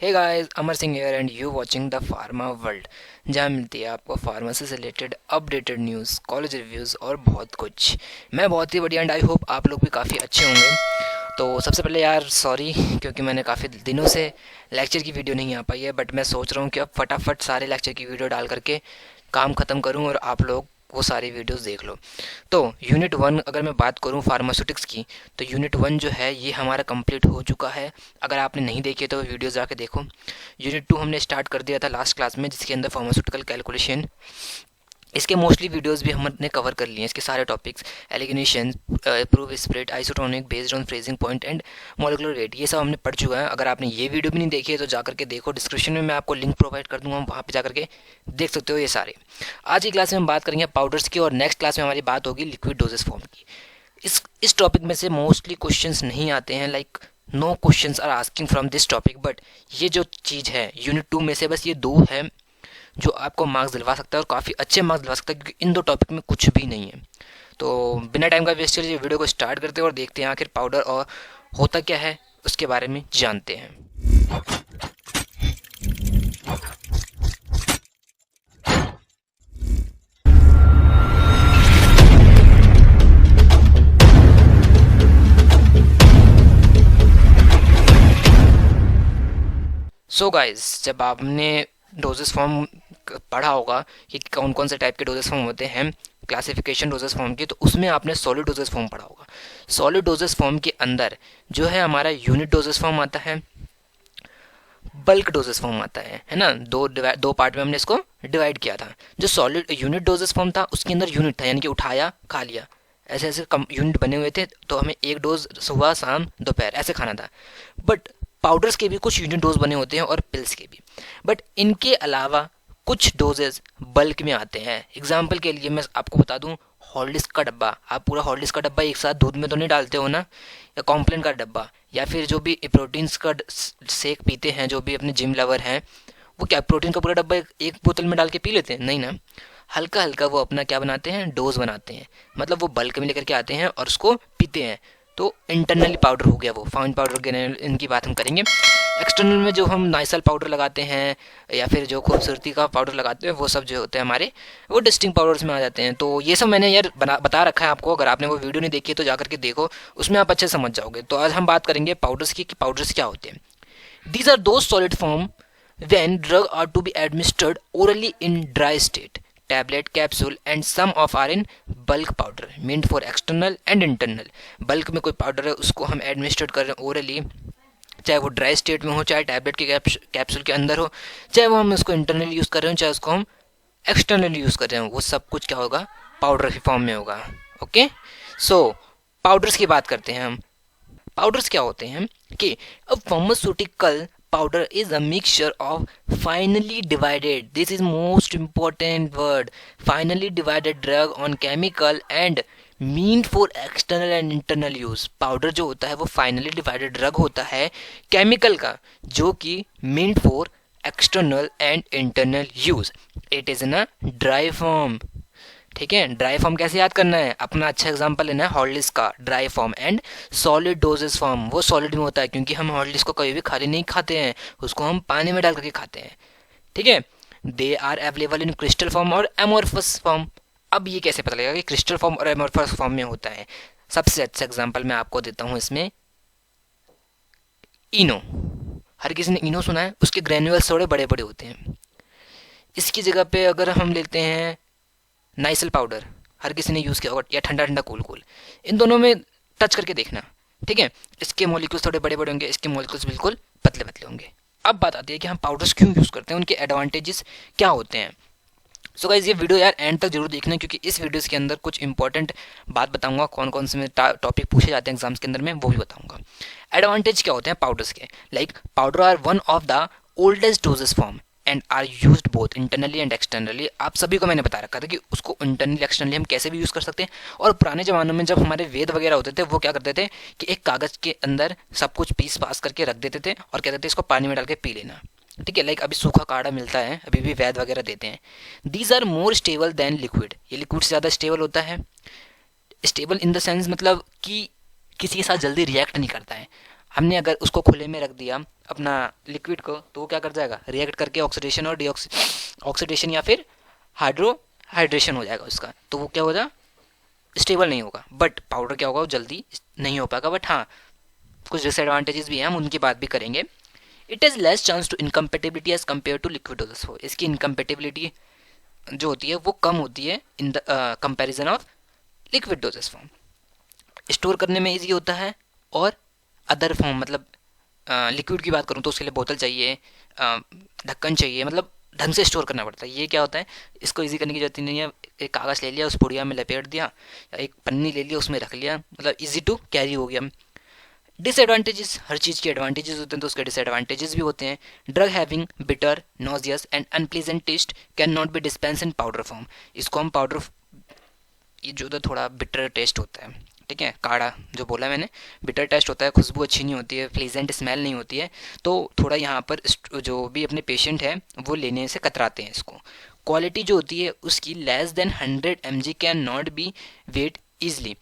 Hey guys, Amar Singh here and you watching the pharma world, जहाँ मिलती है आपको फार्मेसी से related updated news, college reviews और बहुत कुछ। मैं बहुत ही बढ़िया एंड आई होप आप लोग भी काफ़ी अच्छे होंगे। तो सबसे पहले यार सॉरी, क्योंकि मैंने काफ़ी दिनों से लेक्चर की वीडियो नहीं आ पाई है, बट मैं सोच रहा हूँ कि अब फटाफट सारे लेक्चर की वीडियो डाल करके काम ख़त्म करूँ और आप लोग वो सारी वीडियोस देख लो। तो यूनिट 1 अगर मैं बात करूं फार्मास्यूटिक्स की, तो यूनिट 1 जो है ये हमारा कंप्लीट हो चुका है। अगर आपने नहीं देखे तो वीडियो जाके देखो। यूनिट 2 हमने स्टार्ट कर दिया था लास्ट क्लास में, जिसके अंदर फार्मास्यूटिकल कैलकुलेशन, इसके मोस्टली वीडियोस भी हमने कवर कर लिए हैं। इसके सारे topics, alligation, proof spirit, isotonic based on freezing point and molecular weight, ये सब हमने पढ़ चुका है। अगर आपने ये वीडियो भी नहीं देखी है तो जाकर के देखो, डिस्क्रिप्शन में मैं आपको लिंक प्रोवाइड कर दूंगा, वहाँ पे जाकर के देख सकते हो ये सारे। आज की क्लास में हम बात करेंगे पाउडर्स की, और नेक्स्ट क्लास में हमारी बात होगी लिक्विड डोजेस फॉर्म की। इस टॉपिक में से मोस्टली क्वेश्चंस नहीं आते हैं, like no questions are asking from this topic, but ये जो चीज़ है यूनिट 2 में से बस ये दो है जो आपको मार्क्स दिलवा सकता है, और काफ़ी अच्छे मार्क्स दिलवा सकता है, क्योंकि इन दो टॉपिक में कुछ भी नहीं है। तो बिना टाइम का वेस्ट किए वीडियो को स्टार्ट करते हैं और देखते हैं आखिर पाउडर और होता क्या है, उसके बारे में जानते हैं। सो गाइस, जब आपने डोजेस फॉर्म पढ़ा होगा कि कौन कौन से टाइप के डोजेस फॉर्म होते हैं, क्लासिफिकेशन डोजेस फॉर्म की, तो उसमें आपने सॉलिड डोजेस फॉर्म पढ़ा होगा। सॉलिड डोजेस फॉर्म के अंदर जो है हमारा यूनिट डोजेस फॉर्म आता है, बल्क डोजेस फॉर्म आता है ना। दो पार्ट में हमने इसको डिवाइड किया था। जो सॉलिड यूनिट डोजेस फॉर्म था उसके अंदर यूनिट था, यानी कि उठाया खा लिया, ऐसे ऐसे कम यूनिट बने हुए थे, तो हमें एक डोज सुबह शाम दोपहर ऐसे खाना था। बट पाउडर्स के भी कुछ यूनिट डोज बने होते हैं और पिल्स के भी, बट इनके अलावा कुछ डोजेज बल्क में आते हैं। एग्जाम्पल के लिए मैं आपको बता दूं, हॉर्लिक्स का डब्बा, आप पूरा हॉर्लिक्स का डब्बा एक साथ दूध में तो नहीं डालते हो ना, या कॉम्प्लेन का डब्बा, या फिर जो भी प्रोटीन्स का शेक पीते हैं, जो भी अपने जिम लवर हैं, वो क्या प्रोटीन का पूरा डब्बा एक बोतल में डाल के पी लेते हैं? नहीं ना, हल्का हल्का वो अपना क्या बनाते हैं, डोज बनाते हैं। मतलब वो बल्क में लेकर के आते हैं और उसको पीते हैं। तो इंटरनली पाउडर हो गया, वो फाइन पाउडर ग्रेनुल, इनकी बात हम करेंगे। एक्सटर्नल में जो हम नाइसल पाउडर लगाते हैं या फिर जो खूबसूरती का पाउडर लगाते हैं, वो सब जो होते हैं हमारे, वो डिस्टिंग पाउडर्स में आ जाते हैं। तो ये सब मैंने यार बता रखा है आपको, अगर आपने वो वीडियो नहीं देखी है तो जाकर के देखो, उसमें आप अच्छे समझ जाओगे। तो आज हम बात करेंगे पाउडर्स की, कि पाउडर्स क्या होते हैं। These are those solid form when drug are to be administered orally in dry state, tablet, capsule and some of are in bulk powder meant for external and internal। Bulk में कोई powder है उसको हम administrate कर रहे हैं orally, चाहे वो ड्राई स्टेट में हो, चाहे टैबलेट के कैप्सूल के अंदर हो, चाहे वो हम उसको इंटरनली यूज़ कर रहे हो, चाहे उसको हम एक्सटर्नली यूज़ कर रहे हो, वो सब कुछ क्या होगा, पाउडर की फॉर्म में होगा। ओके, सो पाउडर्स की बात करते हैं हम। पाउडर्स क्या होते हैं कि a pharmaceutical powder is a mixture of finely divided, this is most important word, finely divided drug on chemical and meant for external and internal use। Powder जो होता है वो फाइनली डिवाइडेड ड्रग होता है केमिकल का, जो कि meant for external and internal use। it is in a dry form। ठीक है, ड्राई फॉर्म कैसे याद करना है, अपना अच्छा एग्जांपल लेना है हॉर्लिक्स का dry form, and solid doses form, वो सॉलिड में होता है, क्योंकि हम हॉर्लिक्स को कभी भी खाली नहीं खाते हैं, उसको हम पानी में डाल करके खाते हैं। ठीक है, they are available in crystal form और एमोर्फस फॉर्म। अब ये कैसे पता लगेगा कि क्रिस्टल फॉर्म और एमोर्फस फॉर्म में होता है? सबसे अच्छा एग्जाम्पल मैं आपको देता हूँ इसमें, इनो। हर किसी ने इनो सुना है, उसके ग्रेन्यूल्स थोड़े बड़े बड़े होते हैं। इसकी जगह पे अगर हम लेते हैं नाइसल पाउडर, हर किसी ने यूज़ किया होगा, या ठंडा ठंडा कूल कूल, इन दोनों में टच करके देखना। ठीक है, इसके मॉलिक्यूल्स थोड़े बड़े बड़े होंगे, इसके मॉलिक्यूल्स बिल्कुल पतले पतले होंगे। अब बात आती है कि हम पाउडर्स क्यों यूज़ करते हैं, उनके एडवांटेजेस क्या होते हैं। सो गाइज, ये वीडियो यार एंड तक जरूर देखना, क्योंकि इस वीडियोस के अंदर कुछ इंपॉर्टेंट बात बताऊंगा, कौन कौन से टॉपिक पूछे जाते हैं एग्जाम्स के अंदर में, वो भी बताऊंगा। एडवांटेज क्या होते हैं पाउडर्स के, like powder are one of the oldest doses form and are used both internally and externally. आप सभी को मैंने बता रखा था कि उसको इंटरनली एक्सटर्नली हम कैसे भी यूज़ कर सकते हैं। और पुराने ज़मानों में जब हमारे वेद वगैरह होते थे, वो क्या करते थे कि एक कागज़ के अंदर सब कुछ पीस पास करके रख देते थे और कहते थे इसको पानी में डाल के पी लेना। ठीक है, लाइक अभी सूखा काढ़ा मिलता है, अभी भी वैद वगैरह देते हैं। These are more stable than liquid, ये लिक्विड से ज़्यादा स्टेबल होता है। स्टेबल इन द सेंस मतलब कि किसी के साथ जल्दी रिएक्ट नहीं करता है। हमने अगर उसको खुले में रख दिया अपना लिक्विड को, तो वो क्या कर जाएगा, रिएक्ट करके ऑक्सीडेशन और ऑक्सीडेशन या फिर हाइड्रेशन हो जाएगा उसका, तो वो क्या होगा, स्टेबल नहीं होगा। बट पाउडर क्या होगा, वो जल्दी नहीं हो पाएगा। बट हाँ, कुछ डिसएडवांटेजेस भी हैं, हम उनकी बात भी करेंगे। It is less chance to incompatibility as compare to liquid doses हो, इसकी इनकम्पेटिबिलिटी जो होती है वो कम होती है in the comparison of liquid dosage form. Store करने में ईजी होता है, और अदर फॉर्म मतलब लिक्विड की बात करूँ तो उसके लिए बोतल चाहिए, ढक्कन चाहिए, मतलब ढंग से स्टोर करना पड़ता है। ये क्या होता है, इसको इजी करने की जरूरत नहीं है, एक कागज़ ले लिया, उस पुड़िया में लपेट दिया, या एक पन्नी ले लिया, उसमें रख लिया, मतलब इजी टू कैरी हो गया। डिसएडवांटेजेस, हर चीज़ के एडवांटेजेस होते हैं तो उसके डिसएडवांटेजेस भी होते हैं। Drug having bitter, nauseous and unpleasant taste can not be dispense in powder form. इसको हम पाउडर, ये जो तो थोड़ा बिटर टेस्ट होता है, ठीक है, काढ़ा जो बोला मैंने, बिटर टेस्ट होता है, खुशबू अच्छी नहीं होती है, प्लीजेंट स्मेल नहीं होती है, तो थोड़ा यहाँ पर जो भी अपने पेशेंट है वो लेने से कतराते हैं इसको। क्वालिटी जो होती है उसकी less than 100 mg can not be weighed easily.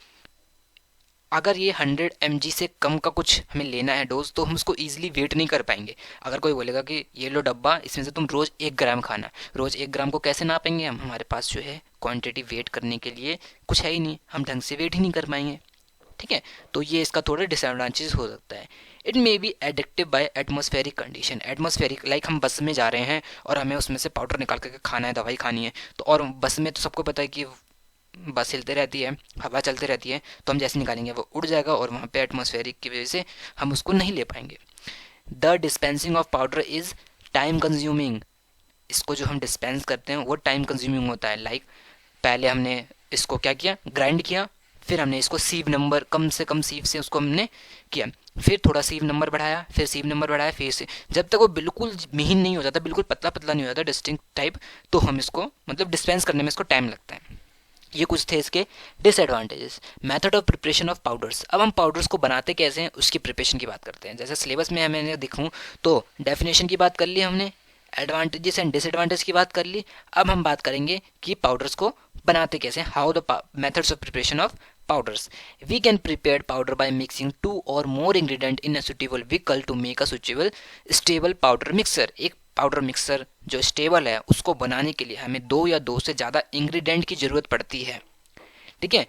अगर ये 100 mg से कम का कुछ हमें लेना है डोज, तो हम उसको ईजिली वेट नहीं कर पाएंगे। अगर कोई बोलेगा कि ये लो डब्बा, इसमें से तुम रोज़ 1 ग्राम खाना, रोज़ 1 ग्राम को कैसे नापेंगे हम, हमारे पास जो है क्वांटिटी वेट करने के लिए कुछ है ही नहीं, हम ढंग से वेट ही नहीं कर पाएंगे, ठीक है। तो ये इसका थोड़ा डिसएडवांटेज हो सकता है। It may be addictive by atmospheric condition. Atmospheric like हम बस में जा रहे हैं और हमें उसमें से पाउडर निकाल करके खाना है, दवाई खानी है, तो और बस में तो सबको पता है कि बस हिलते रहती है, हवा चलती रहती है, तो हम जैसे निकालेंगे वो उड़ जाएगा, और वहाँ पे एटमॉस्फेरिक की वजह से हम उसको नहीं ले पाएंगे। The dispensing of powder is time consuming. इसको जो हम डिस्पेंस करते हैं वो टाइम कंज्यूमिंग होता है। लाइक पहले हमने इसको क्या किया, ग्राइंड किया, फिर हमने इसको सीव नंबर, कम से कम सीव से उसको हमने किया, फिर थोड़ा सीव नंबर बढ़ाया, फिर सीव नंबर बढ़ाया, फिर से, जब तक वो बिल्कुल महीन नहीं हो जाता, बिल्कुल पतला पतला नहीं हो जाता, डिस्टिंक्ट टाइप, तो हम इसको मतलब डिस्पेंस करने में इसको टाइम लगता है। ये कुछ थे इसके disadvantages. Method of preparation of powders. अब हम पाउडर्स को बनाते कैसे हैं उसकी प्रिपरेशन की बात करते हैं। जैसे सिलेबस में मैंने दिखूँ तो डेफिनेशन की बात कर ली हमने, एडवांटेजेस एंड डिसएडवांटेज की बात कर ली। अब हम बात करेंगे कि पाउडर्स को बनाते कैसे, how the methods of preparation of powders. We can prepare powder by mixing 2 और more ingredient in a suitable vehicle to make a suitable stable powder mixer. एक पाउडर मिक्सर जो स्टेबल है उसको बनाने के लिए हमें 2 या 2 से ज़्यादा इंग्रेडिएंट की ज़रूरत पड़ती है, ठीक है।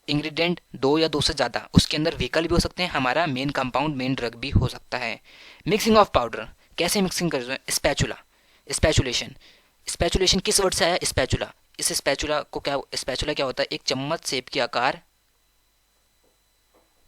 इंग्रेडिएंट 2 या 2 से ज़्यादा, उसके अंदर व्हीकल भी हो सकते हैं, हमारा मेन कंपाउंड, मेन ड्रग भी हो सकता है। मिक्सिंग ऑफ पाउडर, कैसे मिक्सिंग कर रहे हैं, स्पैचुला, स्पैचुलेशन। स्पैचुलेशन किस वर्ड से आया, स्पैचुला। इस स्पैचुला को क्या, स्पैचुला क्या होता है, एक चम्मच शेप के आकार,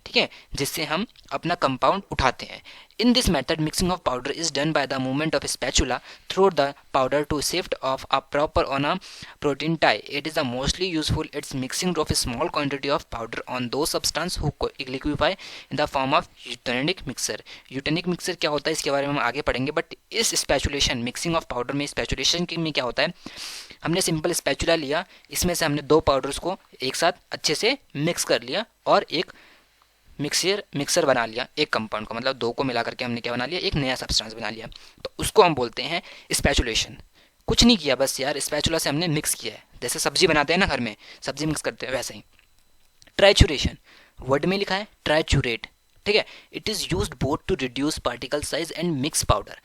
ठीक है, जिससे हम अपना कंपाउंड उठाते हैं। In this method mixing of powder is done by the movement of spatula through the powder to shift of a proper on a protein tie. It is the mostly useful its mixing of small quantity of powder on two substance who liquefy in the form of eutectic mixer. Eutectic mixer क्या होता है इसके बारे में हम आगे पढ़ेंगे, but इस स्पैचुलेशन मिक्सिंग ऑफ पाउडर में, स्पैचुलेशन में क्या होता है, हमने सिंपल स्पैचुला लिया, इसमें से हमने दो पाउडर्स को एक साथ अच्छे से मिक्स कर लिया और एक मिक्सर बना लिया, एक कंपाउंड को, मतलब दो को मिला करके हमने क्या बना लिया, एक नया सब्सटेंस बना लिया, तो उसको हम बोलते हैं स्पैचुलेशन। कुछ नहीं किया, बस यार स्पैचुला से हमने मिक्स किया है, जैसे सब्जी बनाते हैं ना घर में, सब्जी मिक्स करते हैं वैसे ही। ट्राइचुरेशन, वर्ड में लिखा है ट्राइचुरेट, ठीक है। It is used both to reduce particle size and mix powder.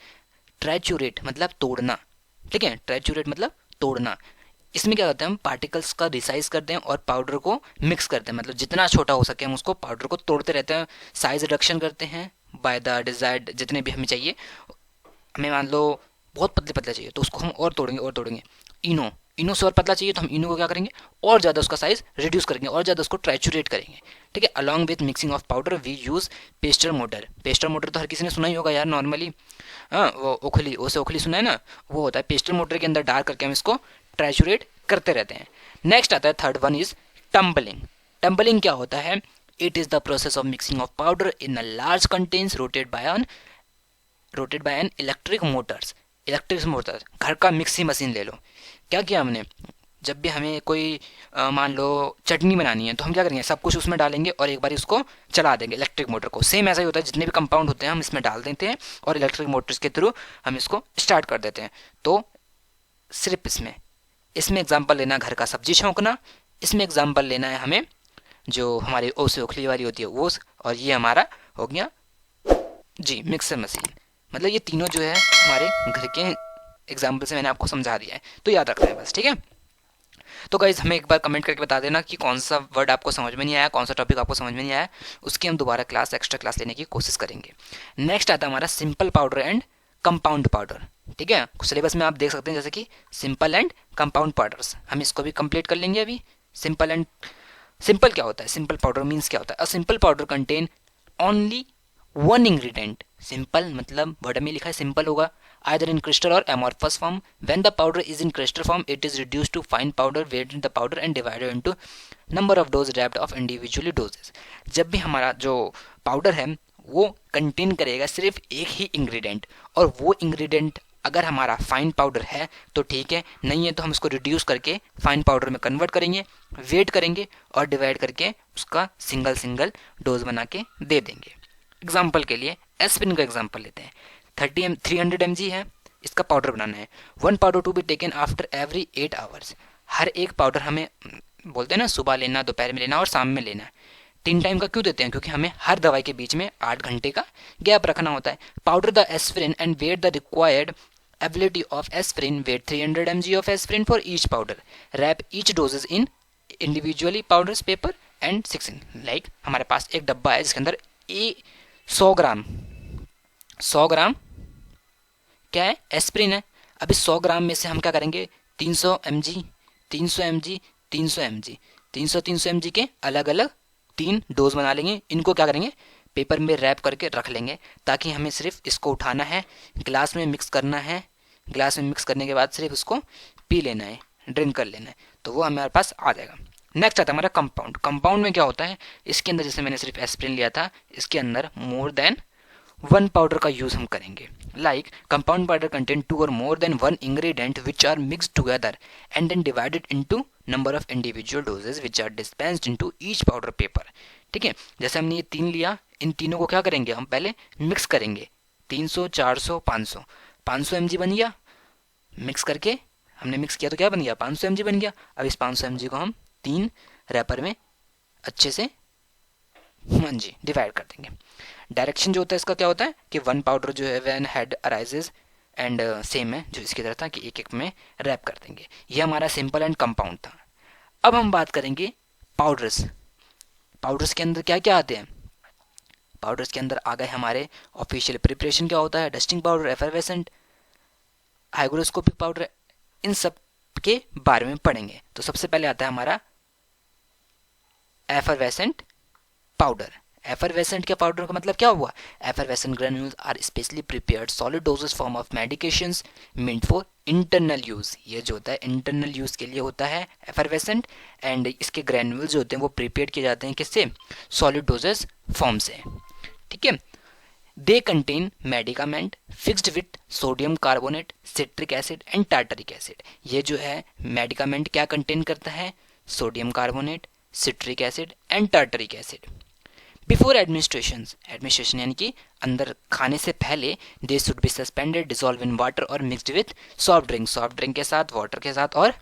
Triturate मतलब तोड़ना, ठीक है, ट्राइचुरेट मतलब तोड़ना। इसमें क्या करते हैं, हम पार्टिकल्स का रिसाइज करते हैं और पाउडर को मिक्स करते हैं, मतलब जितना छोटा हो सके हम उसको पाउडर को तोड़ते रहते हैं, साइज रिडक्शन करते हैं बाय द डिजायर्ड, जितने भी हमें चाहिए। हमें मान लो बहुत पतले पतले चाहिए तो उसको हम और तोड़ेंगे और तोड़ेंगे। इनो, इनो से और पतला चाहिए तो हम इनो को क्या करेंगे, और ज़्यादा उसका साइज रिड्यूस करेंगे और ज़्यादा उसको ट्राइचुरेट करेंगे, ठीक है। Along with mixing of powder we use pestle mortar. Pestle mortar तो हर किसी ने सुना ही होगा यार नॉर्मली, हाँ, वो ओखली, ओसे ओखली सुना है ना, वो होता है। पेस्टर मोटर के अंदर डाल करके हम इसको ट्राइचुरेट करते रहते हैं। नेक्स्ट आता है third one is tumbling. Tumbling क्या होता है, it is the process of mixing of powder in a large container rotated by an electric motors. Electric motors, घर का मिक्सी मशीन ले लो। क्या किया हमने, जब भी हमें कोई मान लो चटनी बनानी है तो हम क्या करेंगे, सब कुछ उसमें डालेंगे और एक बार इसको चला देंगे इलेक्ट्रिक मोटर को। सेम ऐसा ही होता है, जितने भी कंपाउंड होते हैं हम इसमें डाल देते हैं और इलेक्ट्रिक मोटर्स के थ्रू हम इसको स्टार्ट कर देते हैं। तो सिर्फ इसमें एग्जाम्पल लेना घर का सब्जी छौंकना, इसमें एग्जाम्पल लेना है हमें जो हमारी ओसे ओखली वाली होती है वो, और ये हमारा हो गया जी, मिक्सर मशीन। मतलब ये तीनों जो है हमारे घर के एग्जाम्पल से मैंने आपको समझा दिया है, तो याद रखना है बस, ठीक है। तो गाइज़ हमें एक बार कमेंट करके बता देना कि कौन सा वर्ड आपको समझ में नहीं आया, कौन सा टॉपिक आपको समझ में नहीं आया, उसकी हम दोबारा क्लास, एक्स्ट्रा क्लास लेने की कोशिश करेंगे। नेक्स्ट आता है हमारा simple powder and compound powder, ठीक है। सिलेबस में आप देख सकते हैं जैसे कि सिंपल एंड कंपाउंड पाउडर्स, हम इसको भी कंप्लीट कर लेंगे अभी। सिंपल क्या होता है, सिंपल पाउडर मीन्स क्या होता है? A simple powder contain only one ingredient. Simple मतलब वर्ड में लिखा है सिंपल होगा, either in crystal or amorphous form. When the powder is in crystal form, it is reduced to fine powder, weighed in the powder and divided into number of dose wrapped of individually doses. जब भी हमारा जो powder है वो contain करेगा सिर्फ एक ही ingredient, और वो इंग्रेडिएंट अगर हमारा फाइन पाउडर है तो ठीक है, नहीं है तो हम उसको रिड्यूस करके फाइन पाउडर में कन्वर्ट करेंगे, वेट करेंगे और डिवाइड करके उसका सिंगल सिंगल डोज बना के दे देंगे। एग्जाम्पल के लिए एस्पिरिन का एग्जाम्पल लेते हैं। 300 mg है, इसका पाउडर बनाना है। One powder to be taken after every 8 hours. हर एक पाउडर हमें बोलते हैं ना सुबह लेना, दोपहर में लेना और शाम में लेना है। 3 टाइम का क्यों देते हैं? क्योंकि हमें हर दवाई के बीच में 8 घंटे का गैप रखना होता है। Powder the aspirin and weigh the required ability of aspirin, weight 300 mg of aspirin for each powder, wrap each doses in individually powders paper and 6 in like हमारे पास एक डब्बा है जिसके अंदर 100 ग्राम क्या है, एस्प्रिन है। अब इस 100 ग्राम में से हम क्या करेंगे, 300 mg 300 mg 300 mg 300 mg के अलग अलग 3 डोज बना लेंगे। इनको क्या करेंगे, पेपर में रैप करके रख लेंगे, ताकि हमें सिर्फ इसको उठाना है, ग्लास में मिक्स करना है, ग्लास में मिक्स करने के बाद सिर्फ उसको पी लेना है, ड्रिंक कर लेना है, तो वो हमारे पास आ जाएगा। नेक्स्ट आता है हमारा कंपाउंड। कंपाउंड में क्या होता है, इसके अंदर जैसे मैंने सिर्फ एस्प्रिन लिया था, इसके अंदर मोर देन वन पाउडर का यूज हम करेंगे। लाइक कंपाउंड पाउडर कंटेन 2 और more than one ingredient which are mixed together and then divided into number of individual doses which are dispensed into each powder paper. ठीक है, जैसे हमने ये 3 लिया, इन तीनों को क्या करेंगे, हम पहले मिक्स करेंगे। 300 400 500 500 mg बन गया, मिक्स करके हमने मिक्स किया तो क्या बन गया, 500 mg बन गया। अब इस 500 mg को हम 3 रैपर में अच्छे से हाँ जी डिवाइड कर देंगे। डायरेक्शन जो होता है इसका क्या होता है कि वन पाउडर जो है when head arises and same है जो इसकी तरह था कि एक एक में रैप कर देंगे। ये हमारा सिंपल एंड कंपाउंड था। अब हम बात करेंगे पाउडर्स। पाउडर्स के अंदर क्या क्या आते हैं, पाउडर्स के अंदर आ गए हमारे ऑफिशियल प्रिपरेशन क्या होता है, dusting powder, effervescent, hygroscopic powder, इन सब के बारे में पढ़ेंगे। तो सबसे पहले आता है हमारा एफरवेसेंट पाउडर। एफरवेसेंट के पाउडर का मतलब क्या हुआ, effervescent granules are specially prepared solid doses form of medications meant for internal use. ये जो होता है इंटरनल यूज के लिए होता है एफरवेसेंट, एंड इसके ग्रेन्यूल्स जो होते हैं वो प्रिपेयर किए जाते हैं किससे, सॉलिड डोजेस फॉर्म से। ठीक है, they contain medicament fixed with sodium carbonate, citric acid and tartaric acid. ये जो है मेडिकामेंट क्या कंटेन करता है, sodium carbonate, citric acid and tartaric acid. Before administration, administration यानी कि अंदर खाने से पहले, they should be suspended dissolve in water और mixed with soft drink, soft drink के साथ, वाटर के साथ, और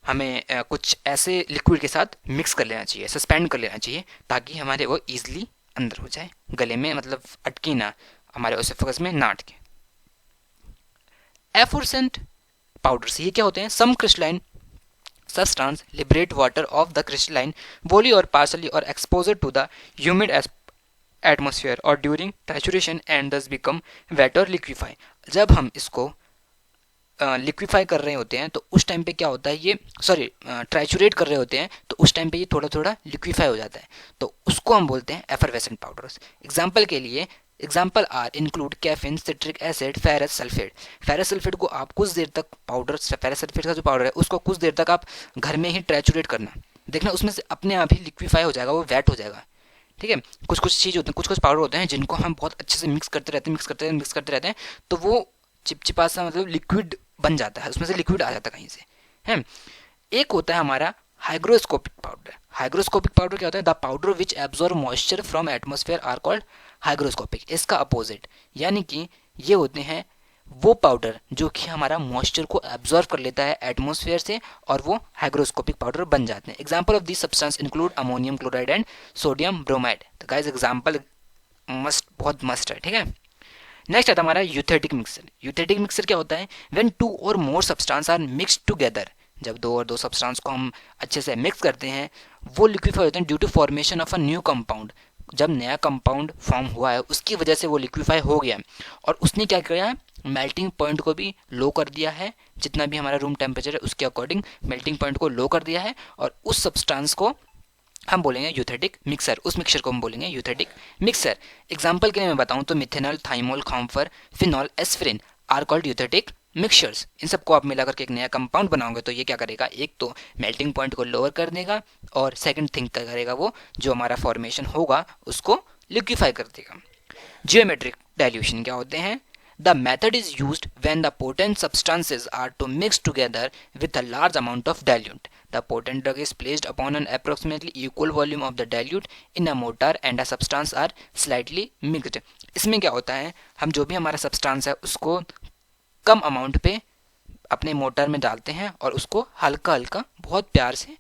हमें कुछ ऐसे लिक्विड के साथ मिक्स कर लेना चाहिए, सस्पेंड कर लेना चाहिए, ताकि हमारे वो ईजिली अंदर हो जाए, गले में मतलब अटके ना, हमारे ओसेफेगस में ना अटके। एफोरसेंट पाउडर्स ये क्या होते हैं, सम crystalline substance liberate water of the crystalline wholly or partially or exposure to the humid atmosphere or during trituration and thus become wet or liquefy। जब हम इसको लिक्विफाई कर रहे होते हैं तो उस टाइम पे क्या होता है, ये ट्राइचुरेट कर रहे होते हैं तो उस टाइम पे ये थोड़ा थोड़ा लिक्विफाई हो जाता है, तो उसको हम बोलते हैं एफरवेसेंट पाउडर्स। एग्जाम्पल के लिए example are include caffeine, citric acid, ferrous sulphate. Ferrous sulphate को आप कुछ देर तक पाउडर, फेरस सल्फेट का जो पाउडर है उसको कुछ देर तक आप घर में ही ट्राइचुरेट करना, देखना उसमें से अपने आप ही लिक्विफाई हो जाएगा, वो वेट हो जाएगा। ठीक है, कुछ कुछ चीज़ होते हैं, कुछ कुछ पाउडर होते हैं जिनको हम बहुत अच्छे से मिक्स करते रहते हैं, मिक्स करते रहते हैं, तो वो चिपचिपा सा मतलब लिक्विड बन जाता है, उसमें से लिक्विड आ जाता है कहीं से है। एक होता है हमारा हाइग्रोस्कोपिक पाउडर। हाइग्रोस्कोपिक पाउडर क्या होता है, the powder which absorb moisture from atmosphere are called hygroscopic. इसका अपोजिट यानी कि ये होते हैं वो पाउडर जो कि हमारा मॉइस्चर को एब्जॉर्ब कर लेता है एटमॉस्फेयर से, और वो हाइग्रोस्कोपिक पाउडर बन जाते हैं। Example of this substance include ammonium chloride and sodium bromide. तो गाइस एग्जाम्पल मस्ट, बहुत मस्ट है, ठीक है। नेक्स्ट आता है हमारा यूथेटिक मिक्सर। यूथेटिक मिक्सर क्या होता है? व्हेन टू और more substance are mixed together, जब दो और दो सब्सटेंस को हम अच्छे से मिक्स करते हैं, वो लिक्विफाई होते हैं due to formation of a new compound. जब नया कंपाउंड फॉर्म हुआ है उसकी वजह से वो लिक्विफाई हो गया है, और उसने क्या किया है, मेल्टिंग पॉइंट को भी लो कर दिया है, जितना भी हमारा रूम टेम्परेचर है उसके अकॉर्डिंग मेल्टिंग पॉइंट को लो कर दिया है, और उस सब्सटेंस को हम बोलेंगे यूथेटिक मिक्सर, उस मिक्सर को हम बोलेंगे यूथेटिक मिक्सर। एग्जाम्पल के लिए मैं बताऊं तो menthol, thymol, camphor, phenol, aspirin are called eutectic mixtures. इन सबको आप मिलाकर के एक नया कंपाउंड बनाओगे तो ये क्या करेगा, एक तो मेल्टिंग पॉइंट को लोअर कर देगा, और सेकंड थिंग क्या करेगा, वो जो हमारा फॉर्मेशन होगा उसको लिक्विफाई कर देगा। जियोमेट्रिक डाइल्यूशन क्या होते हैं? The method is used when the potent substances are to mix together with a large amount of dilute. The potent drug is placed upon an approximately equal volume of the dilute in a mortar and the substance are slightly mixed. इसमें क्या होता है, हम जो भी हमारा substance है उसको कम अमाउंट पे अपने मोटर में डालते हैं और उसको हल्का हल्का बहुत प्यार से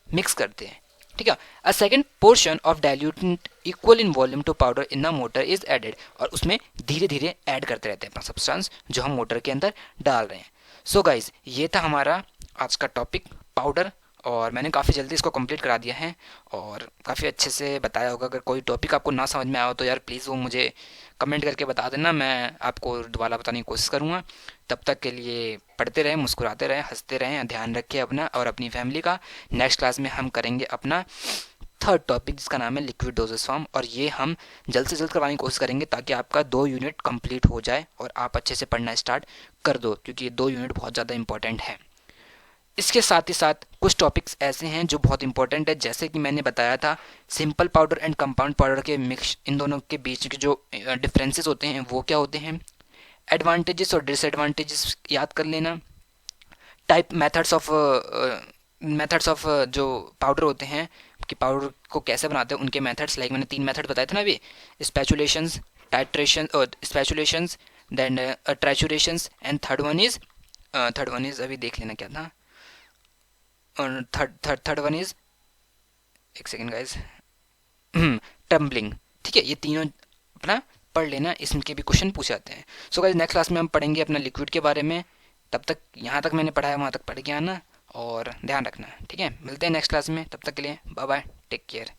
मिक्स करते हैं, ठीक है। A second portion of diluent equal in volume to powder in a mortar is added, और उसमें धीरे धीरे ऐड करते रहते हैं अपना सब्सटेंस जो हम मोटर के अंदर डाल रहे हैं। सो गाइज, ये था हमारा आज का टॉपिक पाउडर, और मैंने काफ़ी जल्दी इसको कंप्लीट करा दिया है और काफ़ी अच्छे से बताया होगा। अगर कोई टॉपिक आपको ना समझ में आया हो तो यार प्लीज़ वो मुझे कमेंट करके बता देना, मैं आपको दोबारा बताने की कोशिश करूँगा। तब तक के लिए पढ़ते रहें, मुस्कुराते रहें, हंसते रहें, ध्यान रखें अपना और अपनी फैमिली का। नेक्स्ट क्लास में हम करेंगे अपना थर्ड टॉपिक जिसका नाम है लिक्विड डोजेस फॉर्म, और ये हम जल्द से जल्द करवाने की कोशिश करेंगे ताकि आपका 2 यूनिट कंप्लीट हो जाए और आप अच्छे से पढ़ना स्टार्ट कर दो, क्योंकि ये 2 यूनिट बहुत ज़्यादा इंपॉर्टेंट है। इसके साथ ही साथ कुछ टॉपिक्स ऐसे हैं जो बहुत इंपॉर्टेंट है, जैसे कि मैंने बताया था simple powder and compound powder के मिक्स, इन दोनों के बीच के जो डिफरेंसेस होते हैं वो क्या होते हैं, एडवांटेजेस और डिसएडवांटेजेस याद कर लेना, टाइप मेथड्स ऑफ जो पाउडर होते हैं कि पाउडर को कैसे बनाते हैं उनके मेथड्स, लाइक मैंने 3 मेथड बताए थे ना अभी, स्पैचुलेशंस, टाइट्रेशन और spatulations, then triturations, and third one is अभी देख लेना क्या था, और थर्ड वन इज, एक सेकेंड गाइज, टम्बलिंग, ठीक है। ये तीनों अपना पढ़ लेना, इसके भी क्वेश्चन पूछे जाते हैं। सो गाइज नेक्स्ट क्लास में हम पढ़ेंगे अपना लिक्विड के बारे में। तब तक यहाँ तक मैंने पढ़ाया वहाँ तक पढ़ के आना और ध्यान रखना, ठीक है। मिलते हैं नेक्स्ट क्लास में, तब तक के लिए बाय बाय, टेक केयर।